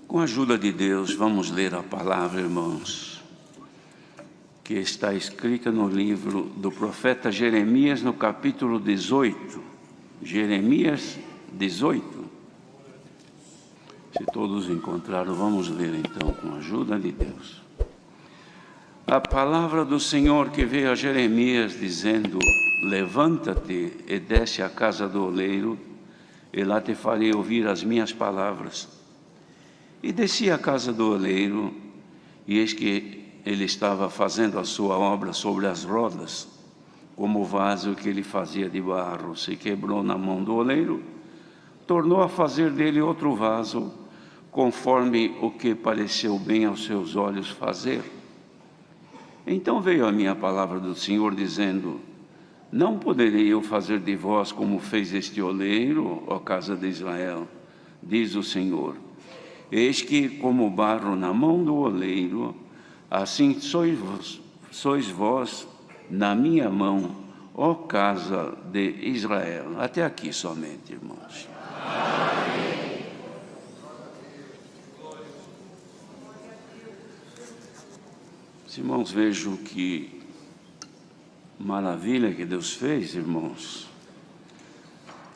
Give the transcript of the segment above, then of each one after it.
Com a ajuda de Deus, vamos ler a palavra, irmãos, que está escrita no livro do profeta Jeremias, no capítulo 18. Jeremias 18. Se todos encontraram, vamos ler então com a ajuda de Deus. A palavra do Senhor que veio a Jeremias dizendo: levanta-te e desce à casa do oleiro, e lá te farei ouvir as minhas palavras. E desci à casa do oleiro, e eis que ele estava fazendo a sua obra sobre as rodas, como o vaso que ele fazia de barro se quebrou na mão do oleiro, tornou a fazer dele outro vaso, conforme o que pareceu bem aos seus olhos fazer. Então veio a minha palavra do Senhor, dizendo: não poderei eu fazer de vós como fez este oleiro, ó casa de Israel, diz o Senhor. Eis que, como barro na mão do oleiro, assim sois vós na minha mão, ó casa de Israel. Até aqui somente, irmãos. Amém. Irmãos, vejo que maravilha que Deus fez, irmãos.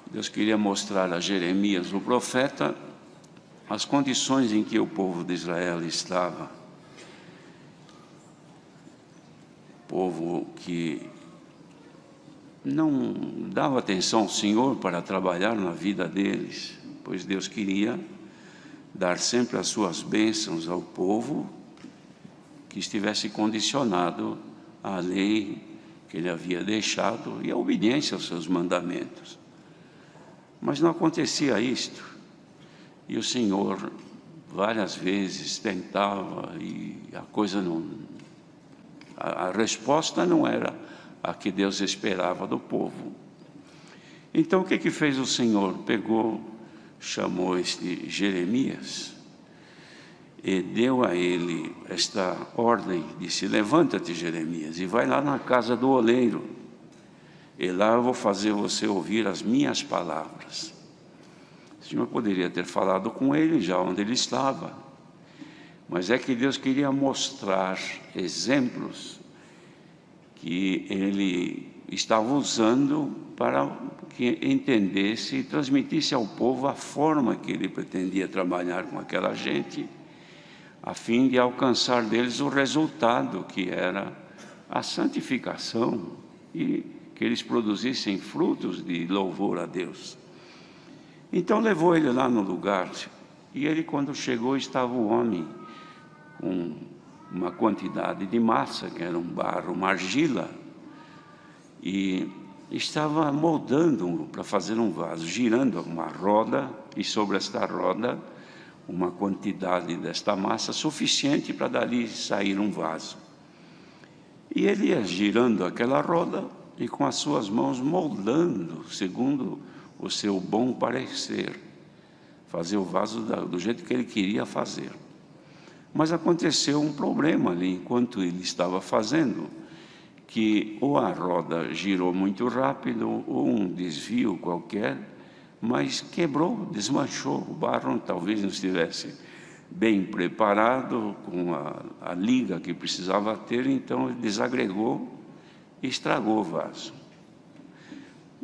Deus queria mostrar a Jeremias, o profeta, as condições em que o povo de Israel estava. Povo que não dava atenção ao Senhor para trabalhar na vida deles, pois Deus queria dar sempre as suas bênçãos ao povo que estivesse condicionado à lei que ele havia deixado e à obediência aos seus mandamentos. Mas não acontecia isto. E o Senhor várias vezes tentava e a coisa não... A resposta não era a que Deus esperava do povo. Então o que fez o Senhor? Pegou, chamou este Jeremias e deu a ele esta ordem, disse: levanta-te, Jeremias, e vai lá na casa do oleiro, e lá eu vou fazer você ouvir as minhas palavras. O Senhor poderia ter falado com ele já onde ele estava, mas é que Deus queria mostrar exemplos que ele estava usando para que entendesse e transmitisse ao povo a forma que ele pretendia trabalhar com aquela gente, a fim de alcançar deles o resultado que era a santificação e que eles produzissem frutos de louvor a Deus. Então levou ele lá no lugar, e ele, quando chegou, estava o homem com uma quantidade de massa, que era um barro, uma argila, e estava moldando para fazer um vaso, girando uma roda, e sobre esta roda uma quantidade desta massa suficiente para dali sair um vaso. E ele ia girando aquela roda e com as suas mãos moldando, segundo o seu bom parecer, fazer o vaso do jeito que ele queria fazer. Mas aconteceu um problema ali, enquanto ele estava fazendo, que ou a roda girou muito rápido, ou um desvio qualquer, mas quebrou, desmanchou. O barro talvez não estivesse bem preparado, com a liga que precisava ter, então ele desagregou e estragou o vaso.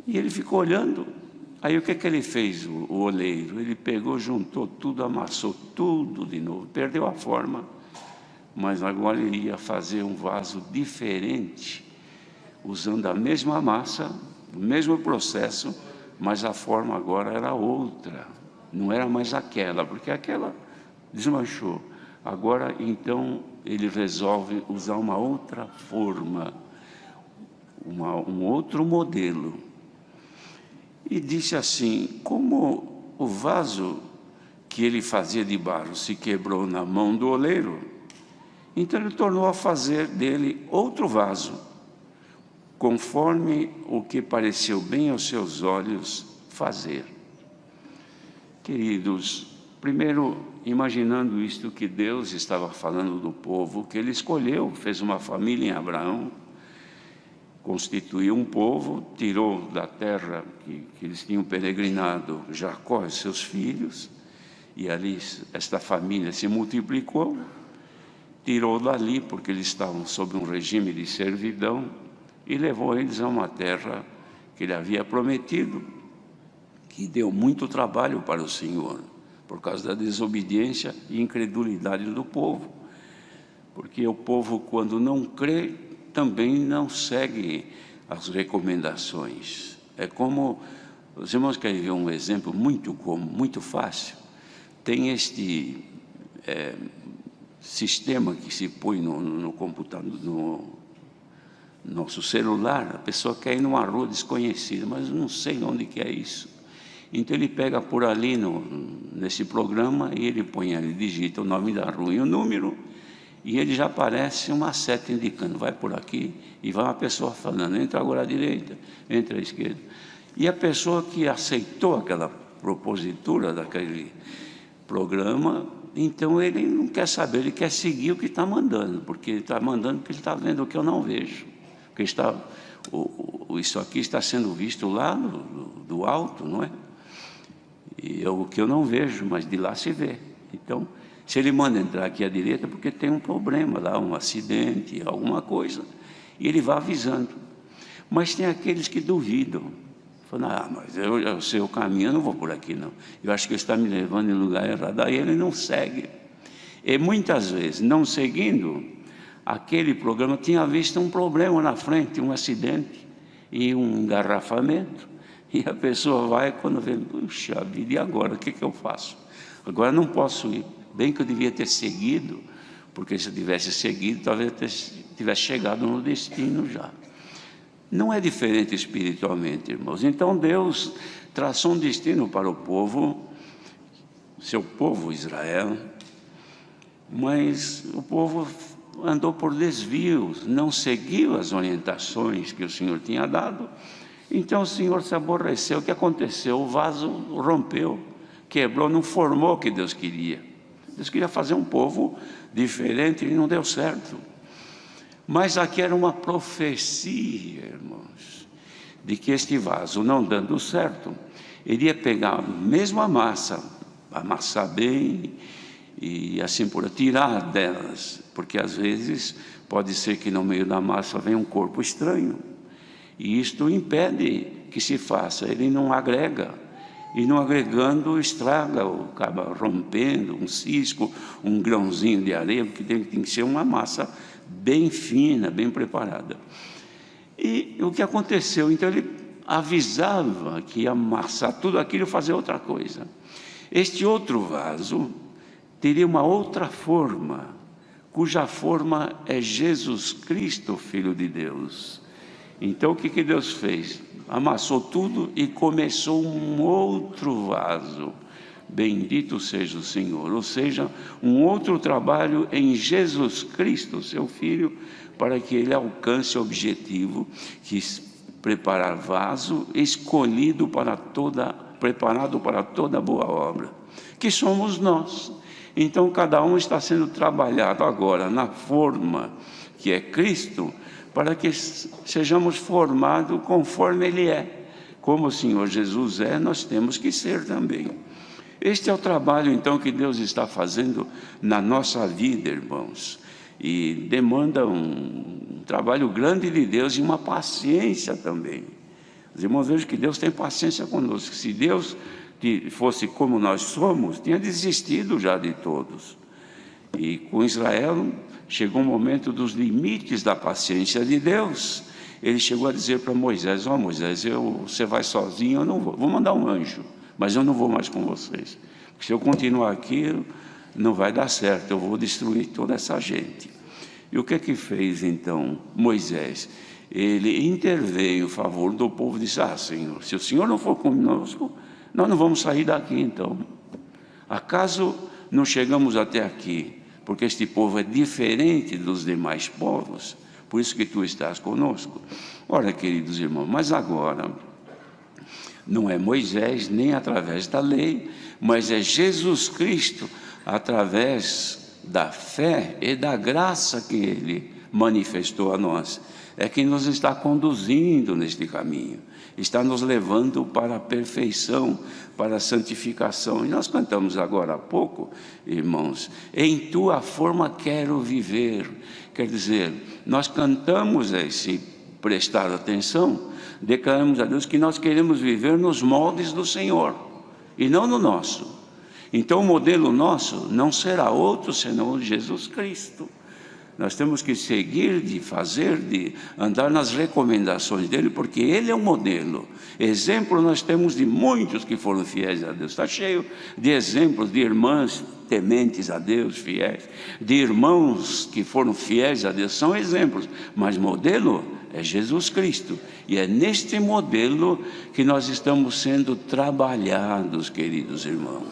E ele ficou olhando. Aí o que ele fez, o oleiro? Ele pegou, juntou tudo, amassou tudo de novo, perdeu a forma, mas agora ele ia fazer um vaso diferente, usando a mesma massa, o mesmo processo, mas a forma agora era outra, não era mais aquela, porque aquela desmanchou. Agora, então, ele resolve usar uma outra forma, um outro modelo. E disse assim: como o vaso que ele fazia de barro se quebrou na mão do oleiro, então ele tornou a fazer dele outro vaso, conforme o que pareceu bem aos seus olhos fazer. Queridos, primeiro, imaginando isto que Deus estava falando do povo, que ele escolheu, fez uma família em Abraão, constituiu um povo, tirou da terra que eles tinham peregrinado Jacó e seus filhos, E ali esta família se multiplicou, tirou dali, porque eles estavam sob um regime de servidão, e levou eles a uma terra que ele havia prometido, que deu muito trabalho para o Senhor, por causa da desobediência e incredulidade do povo. Porque o povo, quando não crê, também não segue as recomendações. É como, os irmãos querem ver um exemplo muito fácil. Tem este sistema que se põe no computador, no nosso celular. A pessoa quer ir numa rua desconhecida, mas não sei onde que é isso. Então ele pega por ali nesse programa e ele põe ali, digita o nome da rua e o número, e ele já aparece uma seta indicando, vai por aqui, e vai uma pessoa falando, entra agora à direita, entra à esquerda. E a pessoa que aceitou aquela propositura daquele programa, então ele não quer saber, ele quer seguir o que está mandando, porque ele está mandando porque ele está vendo o que eu não vejo. Porque isso aqui está sendo visto lá do alto, não é? E é o que eu não vejo, mas de lá se vê. Então, se ele manda entrar aqui à direita, é porque tem um problema lá, um acidente, alguma coisa, e ele vai avisando. Mas tem aqueles que duvidam, falam, mas eu sei o caminho, eu não vou por aqui não, eu acho que ele está me levando em lugar errado, aí ele não segue. E muitas vezes, não seguindo, aquele programa tinha visto um problema na frente, um acidente e um engarrafamento, e a pessoa vai, quando vê, puxa vida, e agora, o que eu faço? Agora não posso ir, bem que eu devia ter seguido, porque se eu tivesse seguido, talvez eu tivesse chegado no destino já. Não é diferente espiritualmente, irmãos. Então Deus traçou um destino para o povo, seu povo Israel, mas o povo andou por desvios, não seguiu as orientações que o Senhor tinha dado. Então o Senhor se aborreceu. O que aconteceu? O vaso rompeu, quebrou, não formou o que Deus queria. Deus queria fazer um povo diferente e não deu certo. Mas aqui era uma profecia, irmãos, de que este vaso, não dando certo, iria pegar mesmo a massa, amassar bem e assim por tirar delas, porque às vezes pode ser que no meio da massa venha um corpo estranho, e isto impede que se faça, ele não agrega, e não agregando estraga, ou acaba rompendo um cisco, um grãozinho de areia, porque tem que ser uma massa bem fina, bem preparada. E o que aconteceu? Então ele avisava que ia amassar tudo aquilo e fazer outra coisa. Este outro vaso teria uma outra forma, cuja forma é Jesus Cristo, Filho de Deus. Então o que Deus fez? Amassou tudo e começou um outro vaso. Bendito seja o Senhor, ou seja, um outro trabalho em Jesus Cristo, seu Filho, para que ele alcance o objetivo, que preparar vaso escolhido preparado para toda boa obra, que somos nós. Então cada um está sendo trabalhado agora na forma que é Cristo, para que sejamos formados conforme Ele é. Como o Senhor Jesus é, nós temos que ser também. Este é o trabalho, então, que Deus está fazendo na nossa vida, irmãos. E demanda um trabalho grande de Deus e uma paciência também. Os irmãos, vejam que Deus tem paciência conosco. Se Deus fosse como nós somos, tinha desistido já de todos. E com Israel chegou um momento dos limites da paciência de Deus. Ele chegou a dizer para Moisés, Moisés, você vai sozinho, eu não vou mandar um anjo, mas eu não vou mais com vocês. Porque se eu continuar aqui, não vai dar certo, eu vou destruir toda essa gente. E o que fez então Moisés? Ele interveio em favor do povo e disse, Senhor, se o Senhor não for conosco, nós não vamos sair daqui então. Acaso não chegamos até aqui, porque este povo é diferente dos demais povos, por isso que tu estás conosco. Ora, queridos irmãos, mas agora não é Moisés, nem através da lei, mas é Jesus Cristo, através da fé e da graça que Ele manifestou a nós. é que nos está conduzindo neste caminho, está nos levando para a perfeição, para a santificação. E nós cantamos agora há pouco, irmãos, em tua forma quero viver. Quer dizer, nós cantamos esse prestar atenção, declaramos a Deus que nós queremos viver nos moldes do Senhor e não no nosso. Então o modelo nosso não será outro senão Jesus Cristo. Nós temos que seguir, de fazer, de andar nas recomendações dele, porque ele é o modelo. Exemplo nós temos de muitos que foram fiéis a Deus. Está cheio de exemplos de irmãs tementes a Deus, fiéis, de irmãos que foram fiéis a Deus, são exemplos, mas modelo é Jesus Cristo, e é neste modelo que nós estamos sendo trabalhados, queridos irmãos.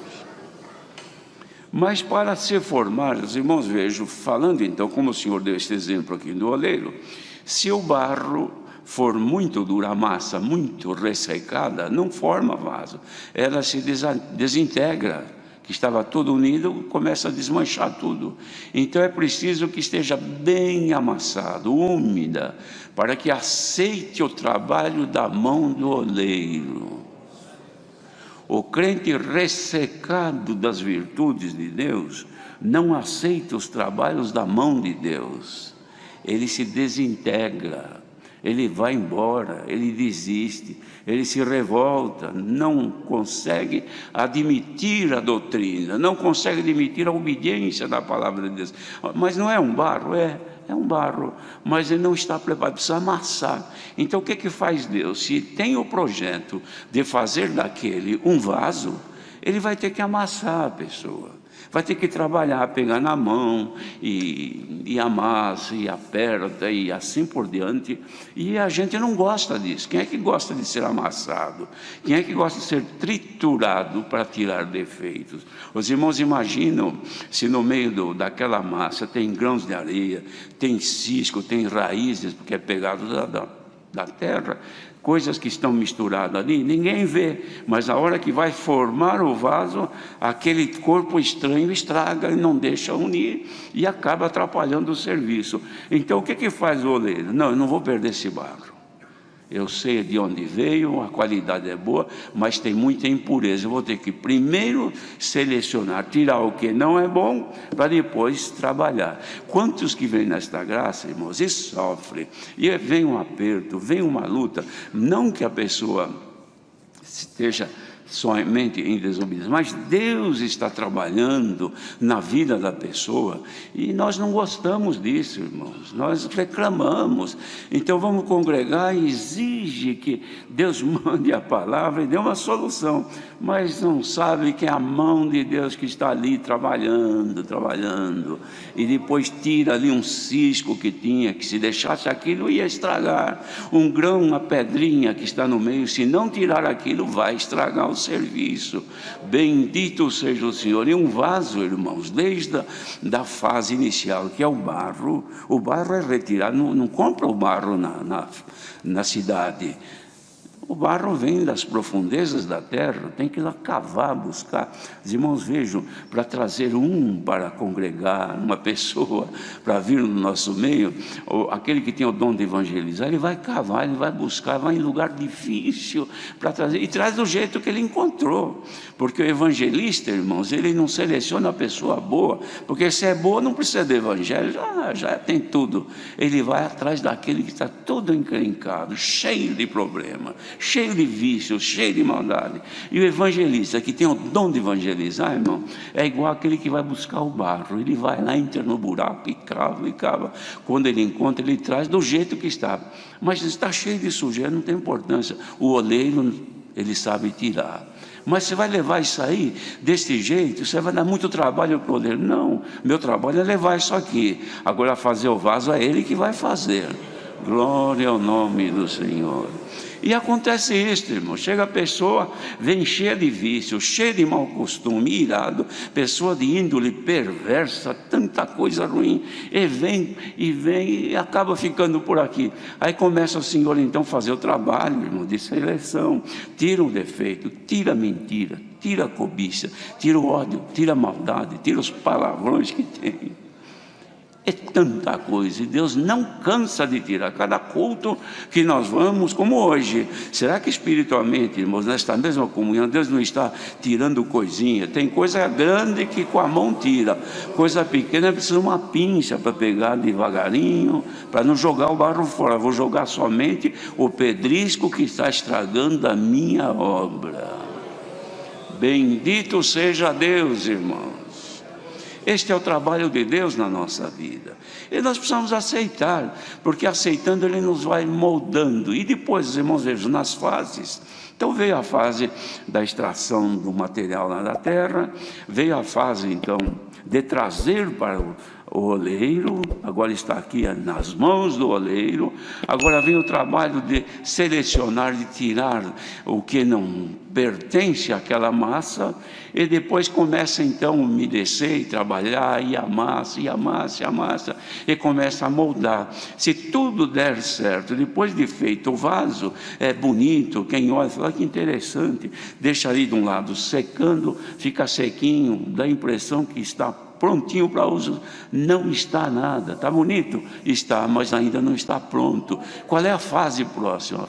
Mas para se formar, os irmãos, vejo, falando então, como o Senhor deu este exemplo aqui do oleiro, se o barro for muito dura, a massa muito ressecada, não forma vaso, ela se desintegra, que estava tudo unido, começa a desmanchar tudo. Então é preciso que esteja bem amassado, úmida, para que aceite o trabalho da mão do oleiro. O crente ressecado das virtudes de Deus não aceita os trabalhos da mão de Deus. Ele se desintegra, ele vai embora, ele desiste, ele se revolta, não consegue admitir a doutrina, não consegue admitir a obediência da palavra de Deus. Mas não é um barro, é um barro, mas ele não está preparado, precisa amassar. Então o que faz Deus? Se tem o projeto de fazer daquele um vaso, ele vai ter que amassar a pessoa, vai ter que trabalhar, pegar na mão e amassa e aperta e assim por diante. E a gente não gosta disso. Quem é que gosta de ser amassado? Quem é que gosta de ser triturado para tirar defeitos? Os irmãos imaginam se no meio daquela massa tem grãos de areia, tem cisco, tem raízes, porque é pegado da terra, coisas que estão misturadas ali, ninguém vê, mas a hora que vai formar o vaso, aquele corpo estranho estraga e não deixa unir e acaba atrapalhando o serviço. Então o que faz o oleiro? Não, eu não vou perder esse barro. Eu sei de onde veio, a qualidade é boa, mas tem muita impureza. Eu vou ter que primeiro selecionar, tirar o que não é bom, para depois trabalhar. Quantos que vêm nesta graça, irmãos, e sofrem, e vem um aperto, vem uma luta, não que a pessoa esteja somente em desobediência, mas Deus está trabalhando na vida da pessoa, e nós não gostamos disso, irmãos, nós reclamamos. Então vamos congregar e exige que Deus mande a palavra e dê uma solução, mas não sabe que é a mão de Deus que está ali trabalhando, e depois tira ali um cisco que tinha, que se deixasse aquilo ia estragar, um grão, uma pedrinha que está no meio, se não tirar aquilo vai estragar o serviço. Bendito seja o Senhor. E um vaso, irmãos, desde da fase inicial, que é o barro é retirado, não compra o barro na cidade. O barro vem das profundezas da terra, tem que ir lá cavar, buscar. Os irmãos, vejam, para trazer para congregar, uma pessoa para vir no nosso meio, aquele que tem o dom de evangelizar, ele vai cavar, ele vai buscar, vai em lugar difícil para trazer, e traz do jeito que ele encontrou, porque o evangelista, irmãos, ele não seleciona a pessoa boa, porque se é boa não precisa de evangelho, já tem tudo. Ele vai atrás daquele que está todo encrencado, cheio de problemas, cheio de vícios, cheio de maldade. E o evangelista que tem o dom de evangelizar, irmão, é igual aquele que vai buscar o barro. Ele vai lá, entra no buraco e cava. Quando ele encontra, ele traz do jeito que está. Mas está cheio de sujeira, não tem importância. O oleiro, ele sabe tirar. Mas você vai levar isso aí, desse jeito, você vai dar muito trabalho para o oleiro. Não, meu trabalho é levar isso aqui. Agora fazer o vaso é ele que vai fazer. Glória ao nome do Senhor. E acontece isso, irmão, chega a pessoa, vem cheia de vício, cheia de mau costume, irado, pessoa de índole perversa, tanta coisa ruim, e vem e acaba ficando por aqui. Aí começa o Senhor então a fazer o trabalho, irmão, de seleção, tira o defeito, tira a mentira, tira a cobiça, tira o ódio, tira a maldade, tira os palavrões que tem. É tanta coisa, e Deus não cansa de tirar. Cada culto que nós vamos, como hoje, será que espiritualmente, irmãos, nesta mesma comunhão, Deus não está tirando coisinha? Tem coisa grande que com a mão tira, coisa pequena precisa uma pinça para pegar devagarinho, para não jogar o barro fora. Vou jogar somente o pedrisco que está estragando a minha obra. Bendito seja Deus, irmãos. Este é o trabalho de Deus na nossa vida, e nós precisamos aceitar, porque aceitando Ele nos vai moldando. E depois, irmãos, vejam, nas fases, então veio a fase da extração do material lá da terra, veio a fase então de trazer para o oleiro, agora está aqui nas mãos do oleiro. Agora vem o trabalho de selecionar, de tirar o que não pertence àquela massa, e depois começa então a umedecer e trabalhar, e amassa, e amassa, e amassa, e começa a moldar. Se tudo der certo, depois de feito o vaso, é bonito, quem olha fala que interessante, deixa ali de um lado secando, fica sequinho, dá a impressão que está prontinho para uso. Não está nada. Está bonito? Está, mas ainda não está pronto. Qual é a fase próxima?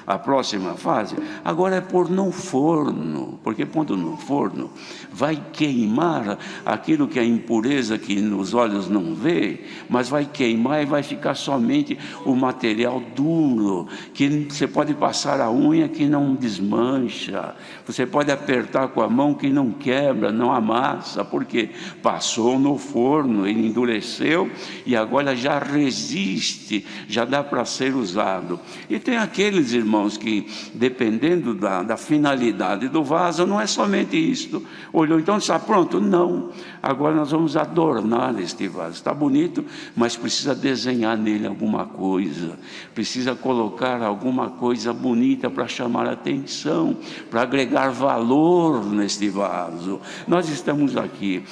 A próxima fase agora é pôr no forno, porque pondo no forno vai queimar aquilo que é impureza, que nos olhos não vê, mas vai queimar e vai ficar somente o material duro, que você pode passar a unha que não desmancha, você pode apertar com a mão que não quebra, não amassa, porque passou no forno, ele endureceu e agora já resiste, já dá para ser usado. E tem aqueles irmãos que, dependendo da finalidade do vaso, não é somente isto. Olhou, então está pronto? Não, agora nós vamos adornar este vaso. Está bonito, mas precisa desenhar nele alguma coisa, precisa colocar alguma coisa bonita para chamar a atenção, para agregar valor neste vaso. Nós estamos aqui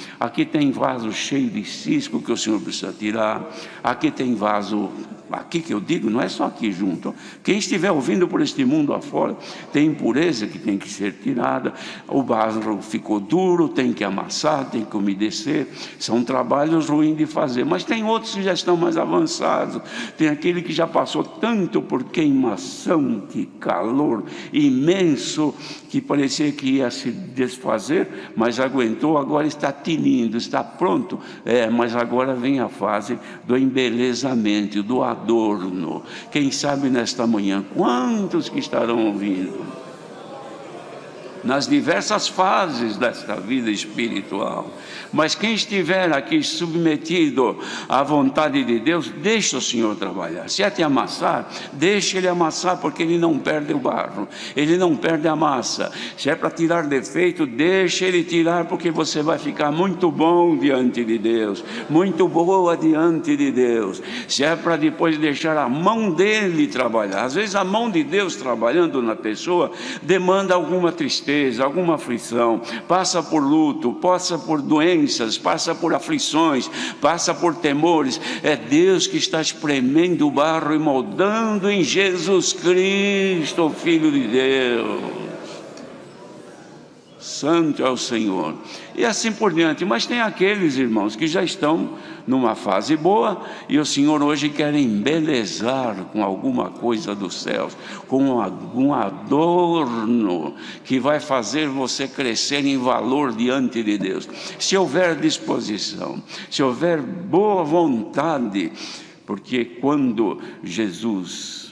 tem vaso cheio de cisco que o Senhor precisa tirar, aqui tem vaso, aqui que eu digo, não é só aqui junto, quem estiver ouvindo por este mundo afora, tem impureza que tem que ser tirada, o vaso ficou duro, tem que amassar, tem que umedecer, são trabalhos ruins de fazer, mas tem outros que já estão mais avançados, tem aquele que já passou tanto por queimação, que calor imenso, que parecia que ia se desfazer, mas aguentou, agora está tinindo, está pronto, mas agora vem a fase do embelezamento, do adorno. Quem sabe nesta manhã, quantos que estarão ouvindo? Nas diversas fases desta vida espiritual, mas quem estiver aqui submetido à vontade de Deus, deixa o Senhor trabalhar. Se é te amassar, deixa Ele amassar, porque Ele não perde o barro, Ele não perde a massa. Se é para tirar defeito, deixa Ele tirar, porque você vai ficar muito bom diante de Deus, muito boa diante de Deus. Se é para depois deixar a mão dEle trabalhar, às vezes a mão de Deus trabalhando na pessoa demanda alguma tristeza, alguma aflição, passa por luto, passa por doenças, passa por aflições, passa por temores. É Deus que está espremendo o barro e moldando em Jesus Cristo, o Filho de Deus. Santo é o Senhor. E assim por diante. Mas tem aqueles irmãos que já estão numa fase boa, e o Senhor hoje quer embelezar com alguma coisa dos céus, com algum adorno que vai fazer você crescer em valor diante de Deus. Se houver disposição, se houver boa vontade, porque quando Jesus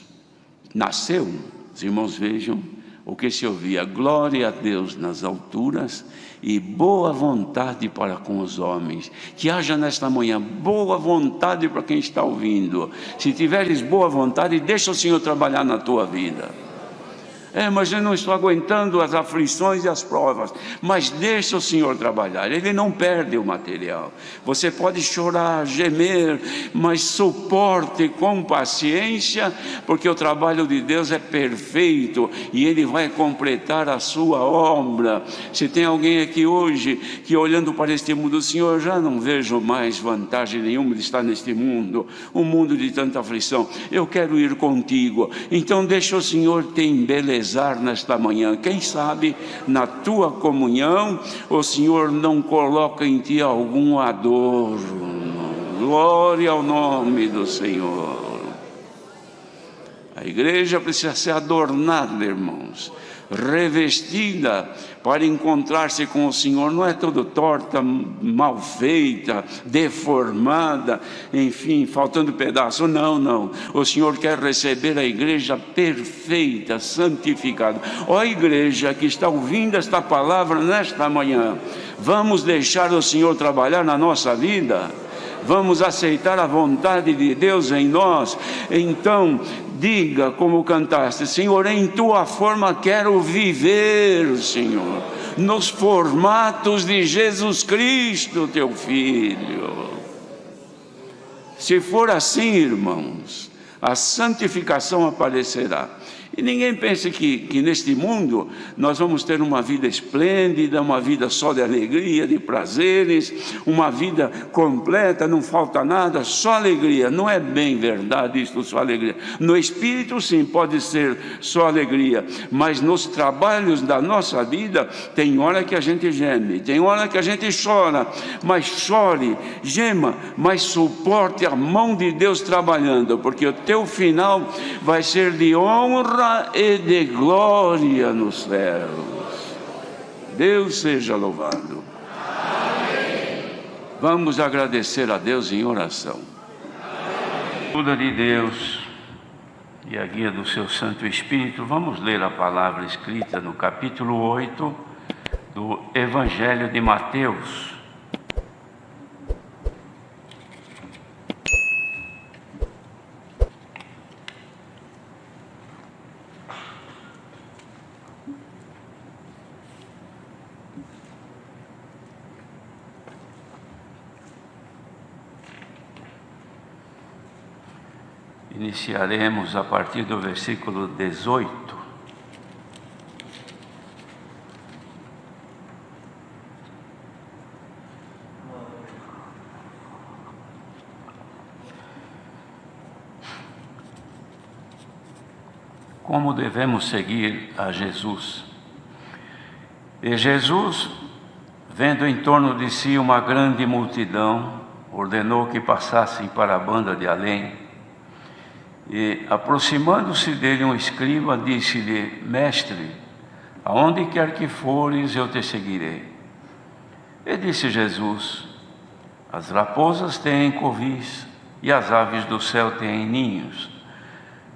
nasceu, os irmãos vejam o que se ouvia: glória a Deus nas alturas e boa vontade para com os homens. Que haja nesta manhã boa vontade para quem está ouvindo. Se tiveres boa vontade, deixa o Senhor trabalhar na tua vida. Mas eu não estou aguentando as aflições e as provas. Mas deixa o Senhor trabalhar, Ele não perde o material. Você pode chorar, gemer, mas suporte com paciência, porque o trabalho de Deus é perfeito e Ele vai completar a sua obra. Se tem alguém aqui hoje que, olhando para este mundo, Senhor, eu já não vejo mais vantagem nenhuma de estar neste mundo, um mundo de tanta aflição, eu quero ir contigo. Então deixa o Senhor te embelezar nesta manhã. Quem sabe na tua comunhão o Senhor não coloca em ti algum adorno. Glória ao nome do Senhor. A igreja precisa ser adornada, irmãos, revestida para encontrar-se com o Senhor. Não é toda torta, mal feita, deformada, enfim, faltando pedaço. Não. O Senhor quer receber a igreja perfeita, santificada. Ó igreja que está ouvindo esta palavra nesta manhã, vamos deixar o Senhor trabalhar na nossa vida? Vamos aceitar a vontade de Deus em nós? Então, diga como cantaste: Senhor, em tua forma quero viver, Senhor, nos formatos de Jesus Cristo, teu Filho. Se for assim, irmãos, a santificação aparecerá. E ninguém pense que neste mundo nós vamos ter uma vida esplêndida, uma vida só de alegria, de prazeres, uma vida completa, não falta nada, só alegria. Não é bem verdade isto, só alegria. No espírito sim, pode ser só alegria, mas nos trabalhos da nossa vida tem hora que a gente geme, tem hora que a gente chora, mas chore, gema, mas suporte a mão de Deus trabalhando, porque o teu final vai ser de honra e de glória nos céus. Deus seja louvado. Amém. Vamos agradecer a Deus em oração. Ajuda de Deus e a guia do seu Santo Espírito, vamos ler a palavra escrita no capítulo 8 do Evangelho de Mateus. Iniciaremos a partir do versículo 18. Como devemos seguir a Jesus? E Jesus, vendo em torno de si uma grande multidão, ordenou que passassem para a banda de além. E, aproximando-se dele um escriba, disse-lhe: Mestre, aonde quer que fores, eu te seguirei. E disse Jesus: As raposas têm covis, e as aves do céu têm ninhos,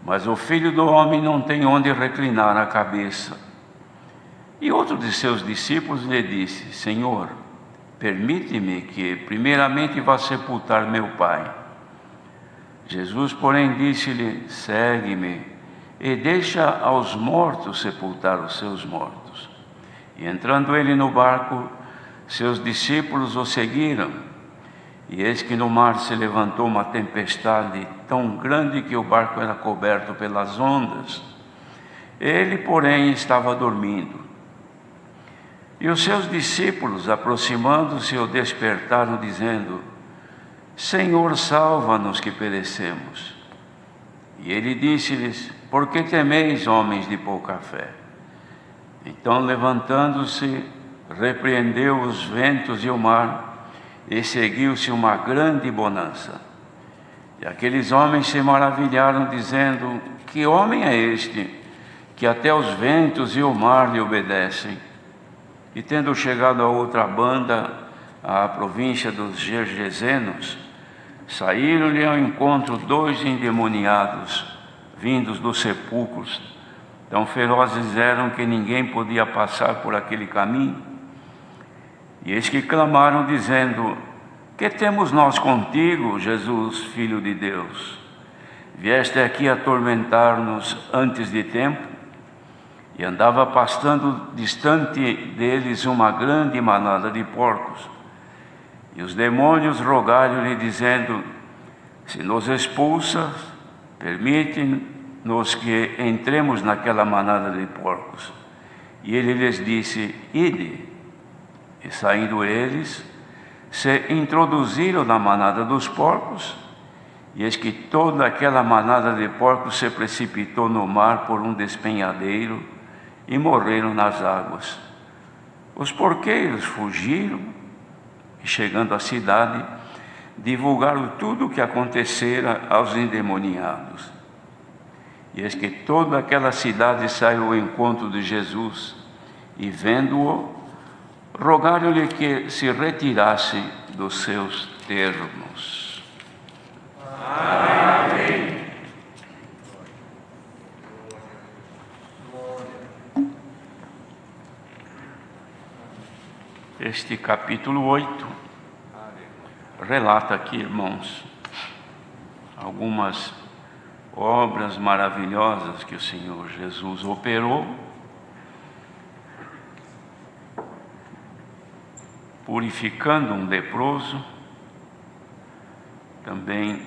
mas o Filho do Homem não tem onde reclinar a cabeça. E outro de seus discípulos lhe disse: Senhor, permite-me que primeiramente vá sepultar meu pai. Jesus, porém, disse-lhe: Segue-me e deixa aos mortos sepultar os seus mortos. E entrando ele no barco, seus discípulos o seguiram. E eis que no mar se levantou uma tempestade tão grande que o barco era coberto pelas ondas. Ele, porém, estava dormindo. E os seus discípulos, aproximando-se, o despertaram, dizendo: Senhor, salva-nos que perecemos. E ele disse-lhes: Por que temeis, homens de pouca fé? Então, levantando-se, repreendeu os ventos e o mar, e seguiu-se uma grande bonança. E aqueles homens se maravilharam, dizendo: Que homem é este, que até os ventos e o mar lhe obedecem? E tendo chegado a outra banda, à província dos Gergesenos, saíram-lhe ao encontro 2 endemoniados, vindos dos sepulcros. Tão ferozes eram que ninguém podia passar por aquele caminho. E eis que clamaram, dizendo: Que temos nós contigo, Jesus, Filho de Deus? Vieste aqui atormentar-nos antes de tempo? E andava pastando distante deles uma grande manada de porcos. E os demônios rogaram-lhe, dizendo: Se nos expulsas, permite-nos que entremos naquela manada de porcos. E ele lhes disse: Ide. E saindo eles, se introduziram na manada dos porcos, e eis que toda aquela manada de porcos se precipitou no mar por um despenhadeiro e morreram nas águas. Os porqueiros fugiram, e chegando à cidade, divulgaram tudo o que acontecera aos endemoniados. E eis que toda aquela cidade saiu ao encontro de Jesus, e vendo-o, rogaram-lhe que se retirasse dos seus termos. Amém. Este capítulo 8 relata aqui, irmãos, algumas obras maravilhosas que o Senhor Jesus operou, purificando um leproso. Também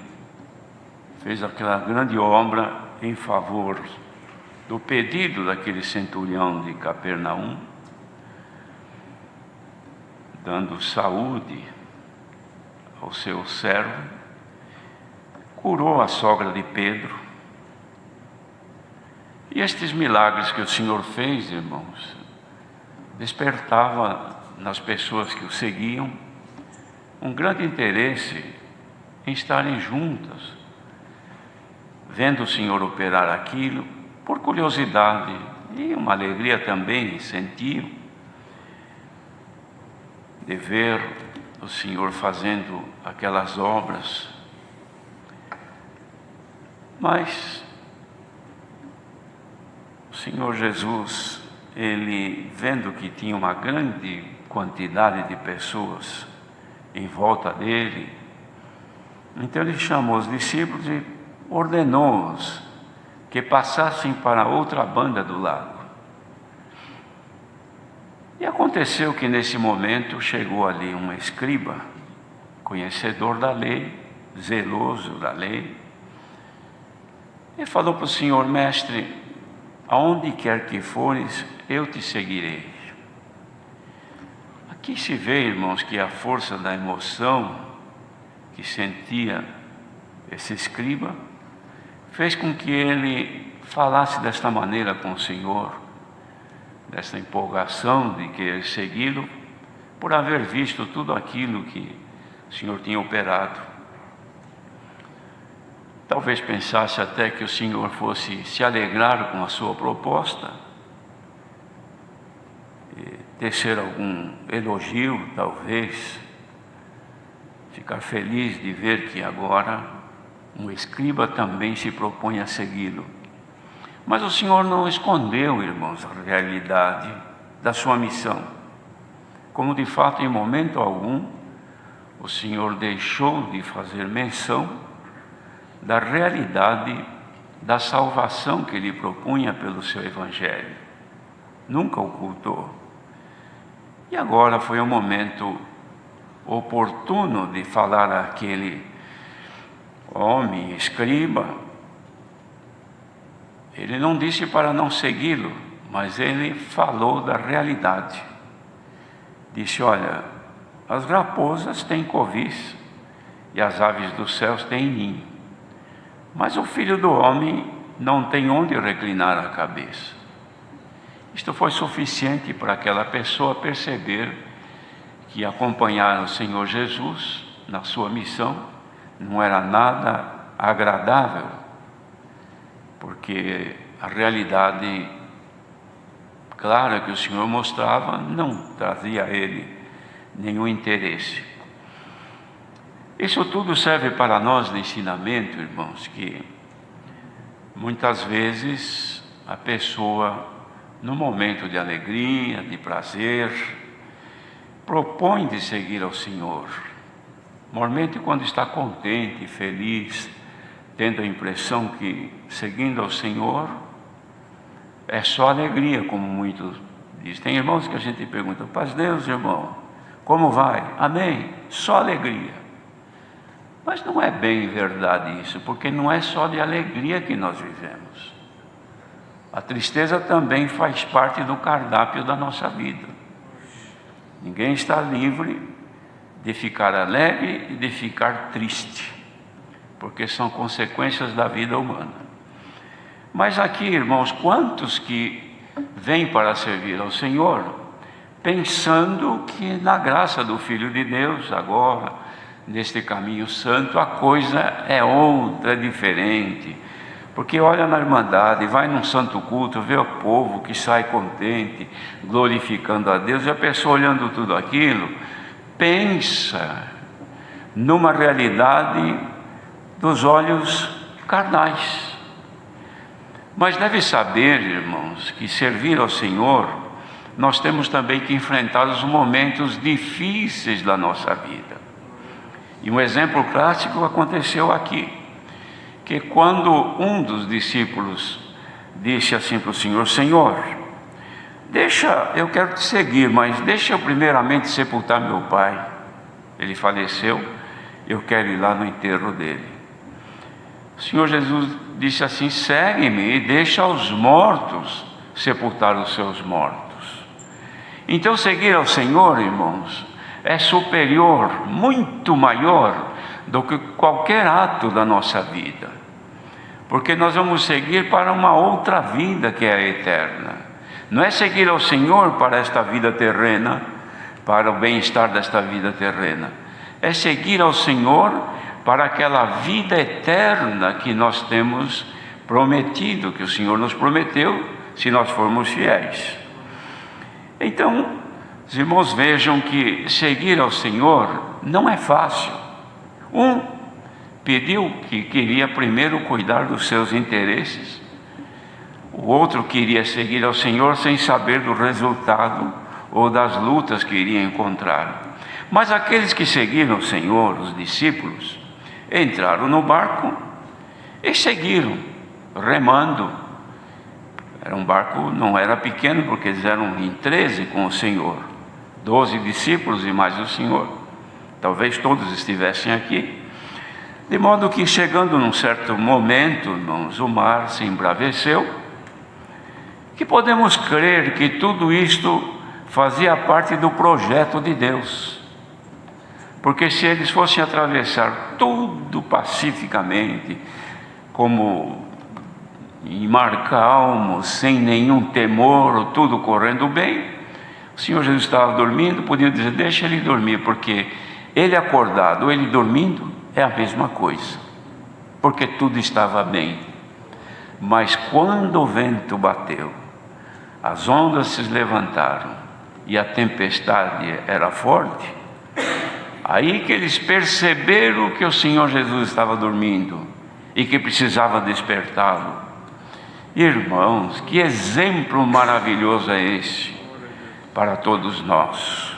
fez aquela grande obra em favor do pedido daquele centurião de Capernaum, dando saúde ao seu servo. Curou a sogra de Pedro. E estes milagres que o Senhor fez, irmãos, despertava nas pessoas que o seguiam um grande interesse em estarem juntas, vendo o Senhor operar aquilo, por curiosidade, e uma alegria também sentiam de ver o Senhor fazendo aquelas obras. Mas o Senhor Jesus, ele vendo que tinha uma grande quantidade de pessoas em volta dele, então ele chamou os discípulos e ordenou-os que passassem para outra banda do lago. E aconteceu que nesse momento chegou ali um escriba, conhecedor da lei, zeloso da lei, e falou para o Senhor: mestre, aonde quer que fores, eu te seguirei. Aqui se vê, irmãos, que a força da emoção que sentia esse escriba fez com que ele falasse desta maneira com o Senhor, dessa empolgação de querer segui-lo, por haver visto tudo aquilo que o Senhor tinha operado. Talvez pensasse até que o Senhor fosse se alegrar com a sua proposta, tecer algum elogio, talvez, ficar feliz de ver que agora um escriba também se propõe a segui-lo. Mas o Senhor não escondeu, irmãos, a realidade da sua missão. Como de fato, em momento algum, o Senhor deixou de fazer menção da realidade da salvação que Ele propunha pelo seu Evangelho. Nunca ocultou. E agora foi o momento oportuno de falar àquele homem, escriba. Ele não disse para não segui-lo, mas ele falou da realidade. Disse: olha, as raposas têm covis e as aves dos céus têm ninho, mas o Filho do Homem não tem onde reclinar a cabeça. Isto foi suficiente para aquela pessoa perceber que acompanhar o Senhor Jesus na sua missão não era nada agradável, porque a realidade clara que o Senhor mostrava não trazia a ele nenhum interesse. Isso tudo serve para nós de ensinamento, irmãos, que muitas vezes a pessoa, no momento de alegria, de prazer, propõe de seguir ao Senhor. Normalmente quando está contente, feliz, tendo a impressão que seguindo ao Senhor é só alegria, como muitos dizem. Tem irmãos que a gente pergunta: paz Deus, irmão, como vai? Amém, só alegria. Mas não é bem verdade isso, porque não é só de alegria que nós vivemos. A tristeza também faz parte do cardápio da nossa vida. Ninguém está livre de ficar alegre e de ficar triste, porque são consequências da vida humana. Mas aqui, irmãos, quantos que vêm para servir ao Senhor, pensando que na graça do Filho de Deus, agora, neste caminho santo, a coisa é outra, é diferente. Porque olha na Irmandade, vai num santo culto, vê o povo que sai contente, glorificando a Deus, e a pessoa olhando tudo aquilo, pensa numa realidade dos olhos carnais. Mas deve saber, irmãos, que servir ao Senhor, nós temos também que enfrentar os momentos difíceis da nossa vida. E um exemplo clássico aconteceu aqui, que quando um dos discípulos disse assim para o Senhor: Senhor, eu quero te seguir, mas deixa eu primeiramente sepultar meu pai. Ele faleceu, eu quero ir lá no enterro dele. O Senhor Jesus disse assim: segue-me e deixa os mortos sepultar os seus mortos. Então seguir ao Senhor, irmãos, é superior, muito maior do que qualquer ato da nossa vida, porque nós vamos seguir para uma outra vida que é a eterna. Não é seguir ao Senhor para esta vida terrena, para o bem-estar desta vida terrena, é seguir ao Senhor para aquela vida eterna que nós temos prometido, que o Senhor nos prometeu, se nós formos fiéis. Então, os irmãos vejam que seguir ao Senhor não é fácil. Um pediu que queria primeiro cuidar dos seus interesses, o outro queria seguir ao Senhor sem saber do resultado ou das lutas que iria encontrar. Mas aqueles que seguiram o Senhor, os discípulos, entraram no barco e seguiram, remando. Era um barco, não era pequeno, porque eles eram em 13 com o Senhor, 12 discípulos e mais o Senhor. Talvez todos estivessem aqui, de modo que chegando num certo momento, irmãos, o mar se embraveceu, que podemos crer que tudo isto fazia parte do projeto de Deus, porque se eles fossem atravessar tudo pacificamente, como em mar calmo, sem nenhum temor, tudo correndo bem, o Senhor Jesus estava dormindo, podiam dizer: deixa ele dormir, porque ele acordado ou ele dormindo é a mesma coisa, porque tudo estava bem. Mas quando o vento bateu, as ondas se levantaram e a tempestade era forte, aí que eles perceberam que o Senhor Jesus estava dormindo e que precisava despertá-lo. Irmãos, que exemplo maravilhoso é esse para todos nós.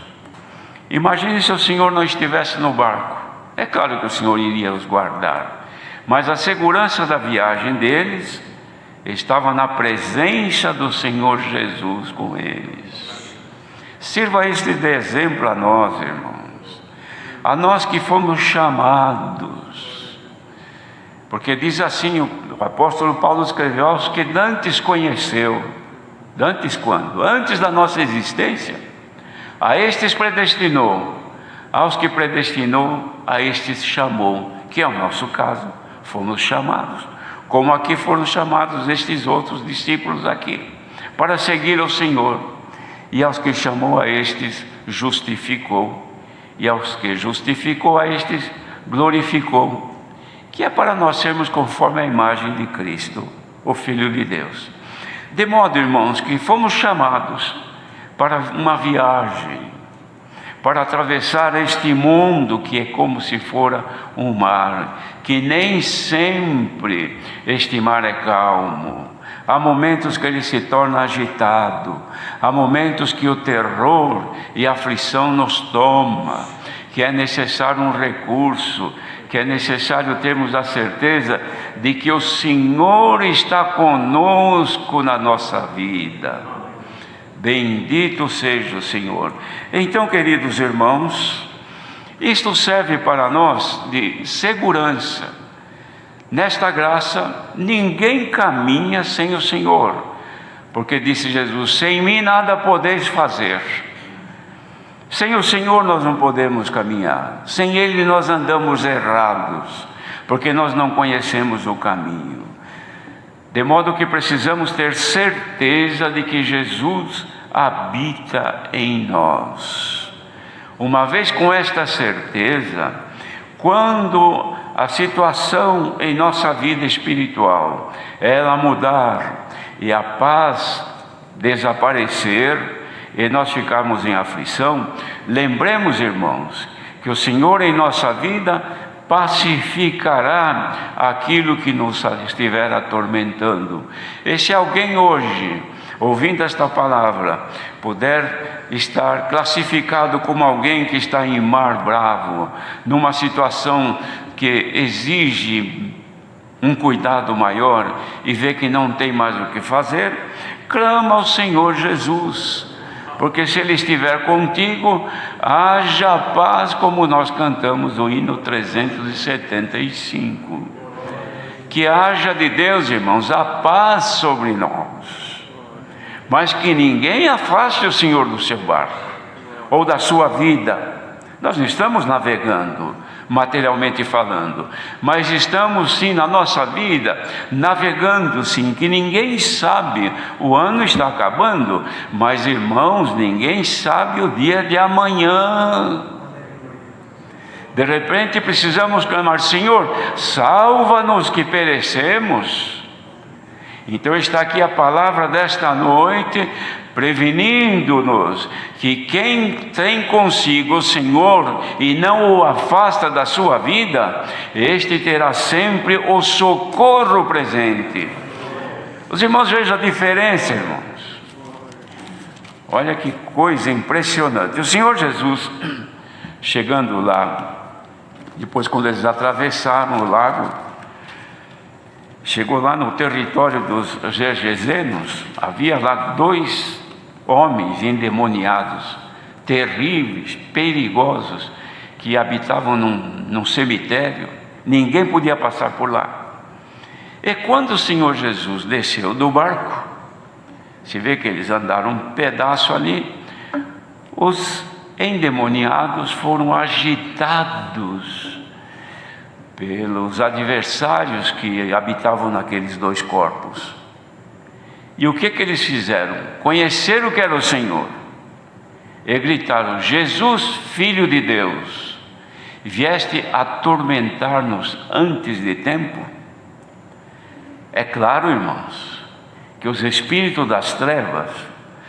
Imagine se o Senhor não estivesse no barco. É claro que o Senhor iria os guardar, mas a segurança da viagem deles estava na presença do Senhor Jesus com eles. Sirva este de exemplo a nós, irmãos, a nós que fomos chamados, porque diz assim, o apóstolo Paulo escreveu: aos que dantes conheceu. Dantes quando? Antes da nossa existência. A estes predestinou, aos que predestinou, a estes chamou, que é o nosso caso, fomos chamados, como aqui foram chamados estes outros discípulos aqui, para seguir ao Senhor. E aos que chamou, a estes justificou, e aos que justificou, a estes glorificou, que é para nós sermos conforme a imagem de Cristo, o Filho de Deus. De modo, irmãos, que fomos chamados para uma viagem, para atravessar este mundo que é como se fora um mar, que nem sempre este mar é calmo. Há momentos que ele se torna agitado, há momentos que o terror e a aflição nos toma, que é necessário um recurso, que é necessário termos a certeza de que o Senhor está conosco na nossa vida. Bendito seja o Senhor. Então, queridos irmãos, isto serve para nós de segurança. Nesta graça, ninguém caminha sem o Senhor, porque disse Jesus: sem mim nada podeis fazer. Sem o Senhor nós não podemos caminhar, sem Ele nós andamos errados, porque nós não conhecemos o caminho. De modo que precisamos ter certeza de que Jesus habita em nós. Uma vez com esta certeza, quando a situação em nossa vida espiritual ela mudar e a paz desaparecer e nós ficarmos em aflição, lembremos, irmãos, que o Senhor em nossa vida pacificará aquilo que nos estiver atormentando. E se alguém hoje, ouvindo esta palavra, puder estar classificado como alguém que está em mar bravo, numa situação que exige um cuidado maior e vê que não tem mais o que fazer, clama ao Senhor Jesus, porque se Ele estiver contigo, haja paz, como nós cantamos o hino 375. Que haja de Deus, irmãos, a paz sobre nós, mas que ninguém afaste o Senhor do seu barco, ou da sua vida. Nós não estamos navegando, materialmente falando, mas estamos sim na nossa vida, navegando sim, que ninguém sabe, o ano está acabando, mas irmãos, ninguém sabe o dia de amanhã. De repente precisamos clamar: Senhor, salva-nos que perecemos. Então está aqui a palavra desta noite, prevenindo-nos que quem tem consigo o Senhor e não o afasta da sua vida, este terá sempre o socorro presente. Os irmãos, vejam a diferença, irmãos. Olha que coisa impressionante. O Senhor Jesus, chegando lá, depois quando eles atravessaram o lago, chegou lá no território dos Gergesenos, havia lá 2 homens endemoniados, terríveis, perigosos, que habitavam num cemitério, ninguém podia passar por lá. E quando o Senhor Jesus desceu do barco, se vê que eles andaram um pedaço ali, os endemoniados foram agitados pelos adversários que habitavam naqueles 2 corpos. E o que eles fizeram? Conheceram que era o Senhor e gritaram: Jesus, Filho de Deus, vieste atormentar-nos antes de tempo? É claro, irmãos, que os espíritos das trevas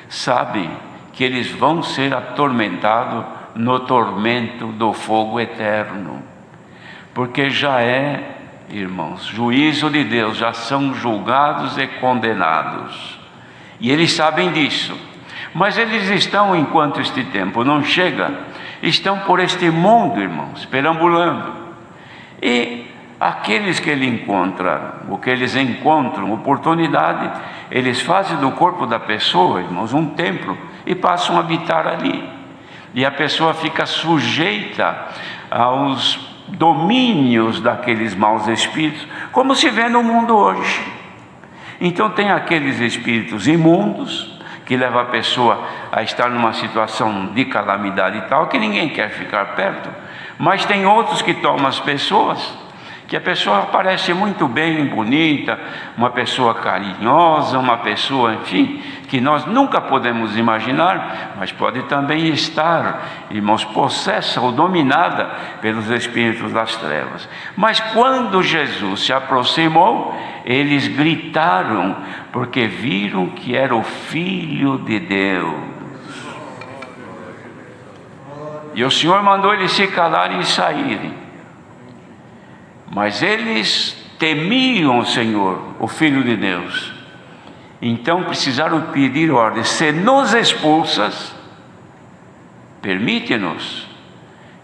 sabem que eles vão ser atormentados no tormento do fogo eterno, porque já é, irmãos, juízo de Deus, já são julgados e condenados, e eles sabem disso, mas eles estão, enquanto este tempo não chega, estão por este mundo, irmãos, perambulando, e aqueles que ele encontra, o que eles encontram oportunidade, eles fazem do corpo da pessoa, irmãos, um templo, e passam a habitar ali, e a pessoa fica sujeita aos domínios daqueles maus espíritos, como se vê no mundo hoje. Então tem aqueles espíritos imundos que levam a pessoa a estar numa situação de calamidade e tal, que ninguém quer ficar perto, mas tem outros que tomam as pessoas, que a pessoa parece muito bem, bonita, uma pessoa carinhosa, uma pessoa, enfim, que nós nunca podemos imaginar, mas pode também estar, irmãos, possessa ou dominada pelos espíritos das trevas. Mas quando Jesus se aproximou, eles gritaram, porque viram que era o Filho de Deus. E o Senhor mandou eles se calarem e saírem. Mas eles temiam o Senhor, o Filho de Deus. Então precisaram pedir ordem: se nos expulsas, permite-nos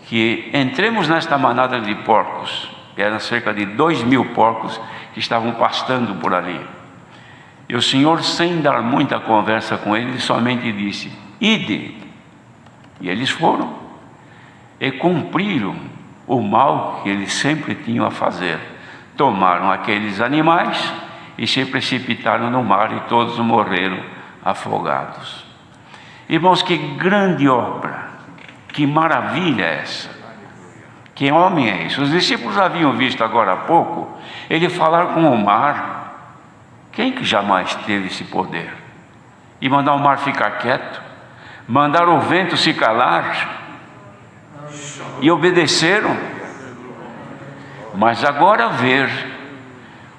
que entremos nesta manada de porcos. Eram cerca de 2.000 porcos que estavam pastando por ali. E o Senhor, sem dar muita conversa com eles, somente disse: ide. E eles foram e cumpriram o mal que eles sempre tinham a fazer. Tomaram aqueles animais e se precipitaram no mar, e todos morreram afogados. Irmãos, que grande obra, que maravilha é essa, que homem é esse? Os discípulos haviam visto agora há pouco ele falar com o mar. Quem que jamais teve esse poder? E mandar o mar ficar quieto, mandar o vento se calar, e obedeceram. Mas agora ver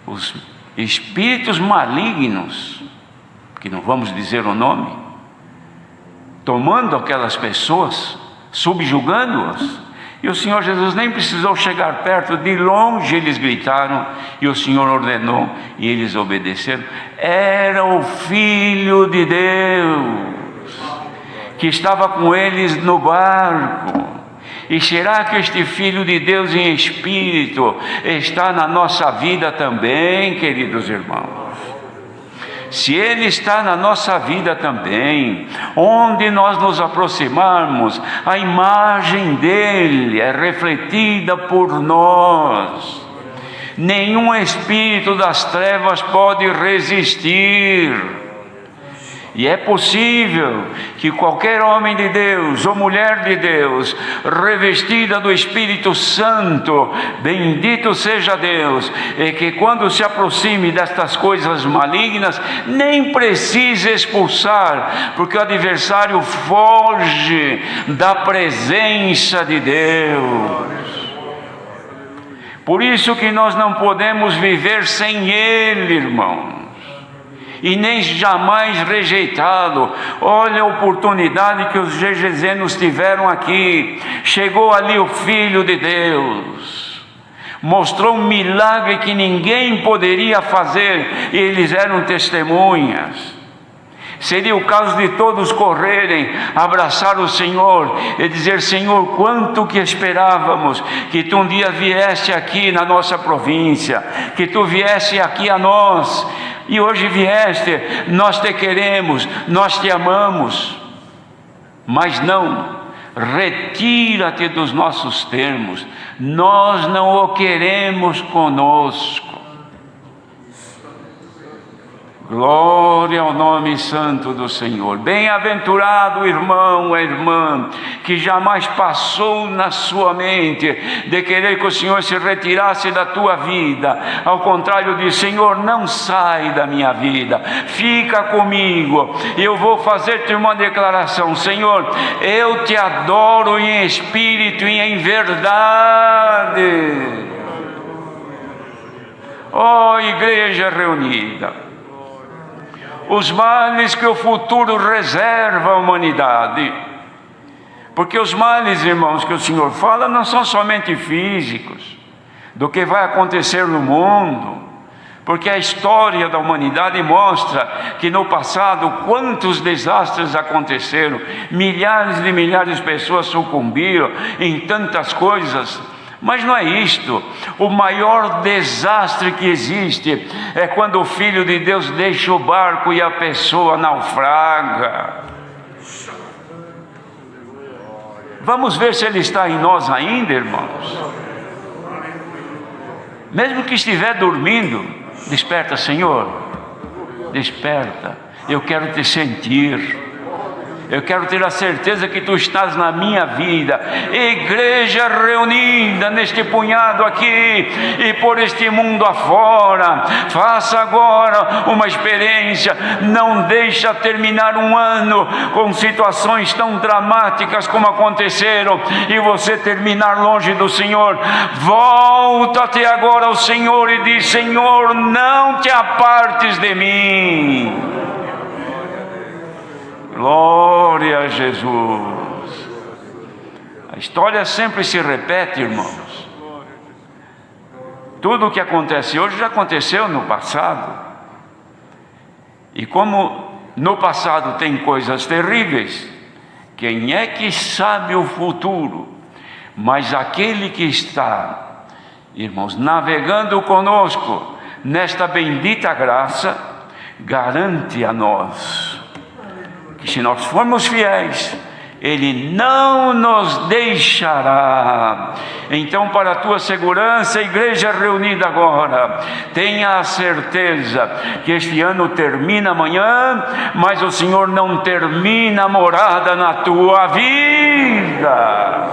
os espíritos malignos, que não vamos dizer o nome, tomando aquelas pessoas, subjugando-as, e o Senhor Jesus nem precisou chegar perto, de longe eles gritaram, e o Senhor ordenou, e eles obedeceram. Era o Filho de Deus, que estava com eles no barco. E será que este Filho de Deus em espírito está na nossa vida também, queridos irmãos? Se Ele está na nossa vida também, onde nós nos aproximarmos, a imagem dEle é refletida por nós. Nenhum espírito das trevas pode resistir. E é possível que qualquer homem de Deus ou mulher de Deus, revestida do Espírito Santo, bendito seja Deus, e que quando se aproxime destas coisas malignas, nem precise expulsar, porque o adversário foge da presença de Deus. Por isso que nós não podemos viver sem Ele, irmão, e nem jamais rejeitá-lo. Olha a oportunidade que os GGZenos tiveram aqui. Chegou ali o Filho de Deus, mostrou um milagre que ninguém poderia fazer, e eles eram testemunhas. Seria o caso de todos correrem, abraçar o Senhor e dizer: Senhor, quanto que esperávamos que Tu um dia viesse aqui na nossa província, que Tu viesse aqui a nós, e hoje vieste. Nós Te queremos, nós Te amamos, mas não, retira-te dos nossos termos, nós não o queremos conosco. Glória ao nome santo do Senhor. Bem-aventurado o irmão, a irmã, que jamais passou na sua mente de querer que o Senhor se retirasse da tua vida. Ao contrário, diz: Senhor, não sai da minha vida, fica comigo. E eu vou fazer-te uma declaração: Senhor, eu te adoro em espírito e em verdade. Ó igreja reunida, os males que o futuro reserva à humanidade, porque os males, irmãos, que o Senhor fala não são somente físicos, do que vai acontecer no mundo, porque a história da humanidade mostra que no passado quantos desastres aconteceram, milhares de milhares de pessoas sucumbiram em tantas coisas. Mas não é isto. O maior desastre que existe é quando o Filho de Deus deixa o barco e a pessoa naufraga. Vamos ver se Ele está em nós ainda, irmãos. Mesmo que estiver dormindo, desperta, Senhor, desperta. Eu quero te sentir. Eu quero ter a certeza que Tu estás na minha vida. Igreja reunida neste punhado aqui e por este mundo afora, faça agora uma experiência. Não deixa terminar um ano com situações tão dramáticas como aconteceram e você terminar longe do Senhor. Volta-te agora ao Senhor e diz: Senhor, não te apartes de mim. Glória a Jesus. A história sempre se repete, irmãos. Tudo o que acontece hoje já aconteceu no passado. E como no passado tem coisas terríveis, quem é que sabe o futuro? Mas aquele que está, irmãos, navegando conosco nesta bendita graça, garante a nós que, se nós formos fiéis, Ele não nos deixará. Então, para a tua segurança, igreja reunida agora, tenha a certeza que este ano termina amanhã, mas o Senhor não termina a morada na tua vida.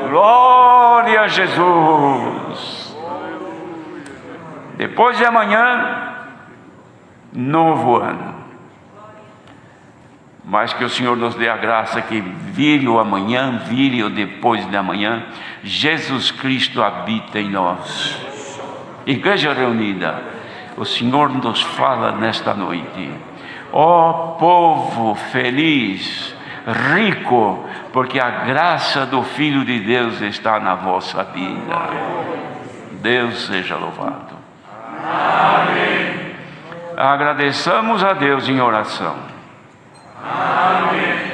Glória a Jesus. Depois de amanhã, novo ano. mas que o Senhor nos dê a graça que vire o amanhã, vire o depois de amanhã, Jesus Cristo habita em nós. Igreja reunida, o Senhor nos fala nesta noite: ó povo feliz, rico, porque a graça do Filho de Deus está na vossa vida. Deus seja louvado. Amém. Agradeçamos a Deus em oração. Amém.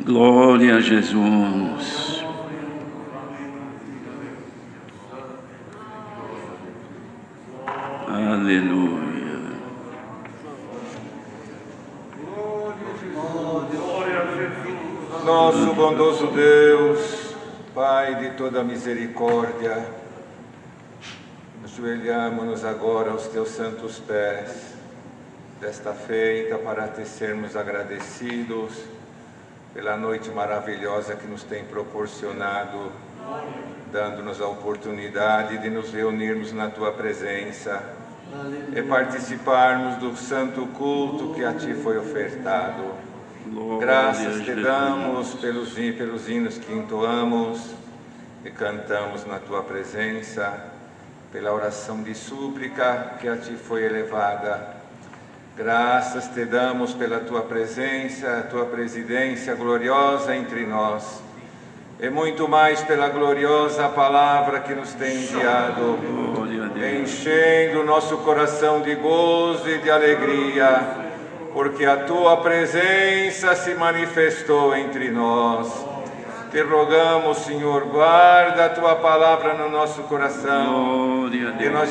Glória a Jesus. Aleluia. Nosso bondoso Deus, Pai de toda misericórdia, ajoelhamos-nos agora aos teus santos pés desta feita para te sermos agradecidos pela noite maravilhosa que nos tem proporcionado, dando-nos a oportunidade de nos reunirmos na tua presença e participarmos do santo culto que a ti foi ofertado. Graças te damos pelos hinos que entoamos e cantamos na tua presença, pela oração de súplica que a ti foi elevada. Graças te damos pela tua presença, a tua presidência gloriosa entre nós, e muito mais pela gloriosa palavra que nos tem enviado, enchendo o nosso coração de gozo e de alegria, porque a tua presença se manifestou entre nós. Te rogamos, Senhor, guarda a tua palavra no nosso coração, e nós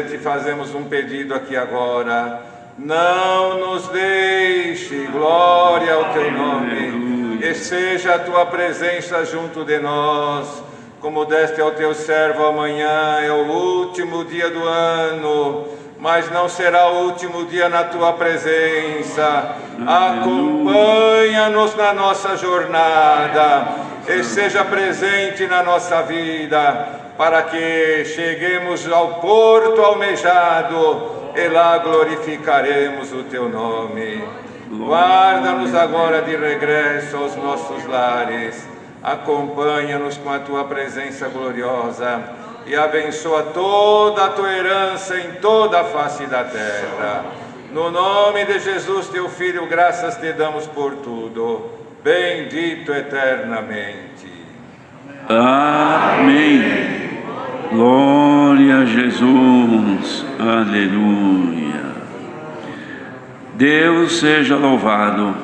te fazemos um pedido aqui agora: não nos deixe, glória ao teu nome, e seja a tua presença junto de nós, como deste ao teu servo. Amanhã é o último dia do ano, mas não será o último dia na tua presença. Acompanha-nos na nossa jornada e seja presente na nossa vida, para que cheguemos ao porto almejado e lá glorificaremos o teu nome. Guarda-nos agora de regresso aos nossos lares, acompanha-nos com a tua presença gloriosa e abençoa toda a tua herança em toda a face da terra. No nome de Jesus, teu Filho, graças te damos por tudo. Bendito eternamente. Amém. Glória a Jesus. Aleluia. Deus seja louvado.